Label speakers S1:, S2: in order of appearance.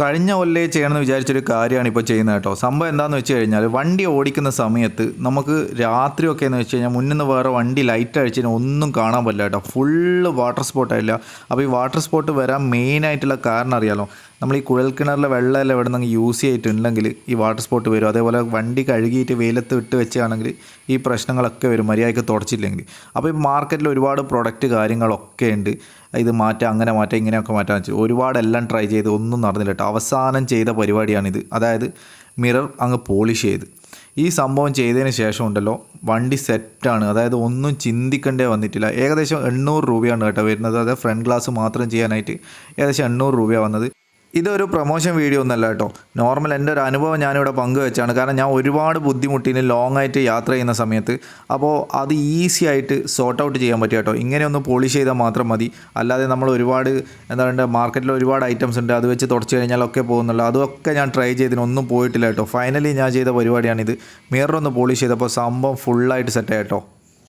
S1: കഴിഞ്ഞ കൊല്ലം ചെയ്യണമെന്ന് വിചാരിച്ചൊരു കാര്യമാണ് ഇപ്പോൾ ചെയ്യുന്നത് കേട്ടോ. സംഭവം എന്താണെന്ന് വെച്ച് കഴിഞ്ഞാൽ വണ്ടി ഓടിക്കുന്ന സമയത്ത് നമുക്ക് രാത്രിയൊക്കെ എന്ന് വെച്ച് കഴിഞ്ഞാൽ മുന്നിൽ നിന്ന് വേറെ വണ്ടി ലൈറ്റ് അടിച്ച് കഴിഞ്ഞാൽ ഒന്നും കാണാൻ പറ്റില്ല കേട്ടോ. ഫുള്ള് വാട്ടർ സ്പോട്ടായില്ല. അപ്പോൾ ഈ വാട്ടർ സ്പോട്ട് വരാൻ മെയിനായിട്ടുള്ള കാരണം അറിയാലോ, നമ്മൾ ഈ കുഴൽക്കിണറിലെ വെള്ളമെല്ലാം ഇവിടെ നിന്ന് യൂസ് ചെയ്തിട്ടുണ്ടെങ്കിൽ ഈ വാട്ടർ സ്പോട്ട് വരും. അതേപോലെ വണ്ടി കഴുകിയിട്ട് വെയിലത്ത് ഇട്ട് വെച്ചാണെങ്കിൽ ഈ പ്രശ്നങ്ങളൊക്കെ വരും മര്യാദയ്ക്ക് തുടച്ചില്ലെങ്കിൽ. അപ്പോൾ ഈ മാർക്കറ്റിൽ ഒരുപാട് പ്രൊഡക്റ്റ് കാര്യങ്ങളൊക്കെ ഉണ്ട്. ഇത് മാറ്റാം, അങ്ങനെ മാറ്റാം, ഇങ്ങനെയൊക്കെ മാറ്റാൻ വെച്ചു ഒരുപാടെല്ലാം ട്രൈ ചെയ്ത് ഒന്നും നടന്നില്ല കേട്ടോ. അവസാനം ചെയ്ത പരിപാടിയാണിത്. അതായത് മിറർ അങ്ങ് പോളിഷ് ചെയ്ത് ഈ സംഭവം ചെയ്തതിന് ശേഷം ഉണ്ടല്ലോ വണ്ടി സെറ്റാണ്. അതായത് ഒന്നും ചിന്തിക്കേണ്ടേ വന്നിട്ടില്ല. ഏകദേശം 800 രൂപയാണ് കേട്ടോ വരുന്നത്. അതായത് ഫ്രണ്ട് ഗ്ലാസ് മാത്രം ചെയ്യാനായിട്ട് ഏകദേശം 800 രൂപയാണ് വന്നത്. ഇതൊരു പ്രൊമോഷൻ വീഡിയോ ഒന്നല്ല കേട്ടോ, നോർമൽ എൻ്റെ ഒരു അനുഭവം ഞാനിവിടെ പങ്കുവെച്ചാണ്. കാരണം ഞാൻ ഒരുപാട് ബുദ്ധിമുട്ടിന് ലോങ് ആയിട്ട് യാത്ര ചെയ്യുന്ന സമയത്ത് അപ്പോൾ അത് ഈസി ആയിട്ട് സോർട്ട് ഔട്ട് ചെയ്യാൻ പറ്റും കേട്ടോ. ഇങ്ങനെ ഒന്ന് പോളിഷ് ചെയ്താൽ മാത്രം മതി. അല്ലാതെ നമ്മൾ ഒരുപാട് എന്താ പറയുക, മാർക്കറ്റിൽ ഒരുപാട് ഐറ്റംസ് ഉണ്ട്, അത് വെച്ച് തുടച്ച് കഴിഞ്ഞാലൊക്കെ പോകുന്നുള്ളൂ. അതൊക്കെ ഞാൻ ട്രൈ ചെയ്തതിനൊന്നും പോയിട്ടില്ല കേട്ടോ. ഫൈനലി ഞാൻ ചെയ്ത പരിപാടിയാണിത്. മിറർ ഒന്ന് പോളിഷ് ചെയ്തപ്പോൾ സംഭവം ഫുള്ളായിട്ട് സെറ്റായി കേട്ടോ.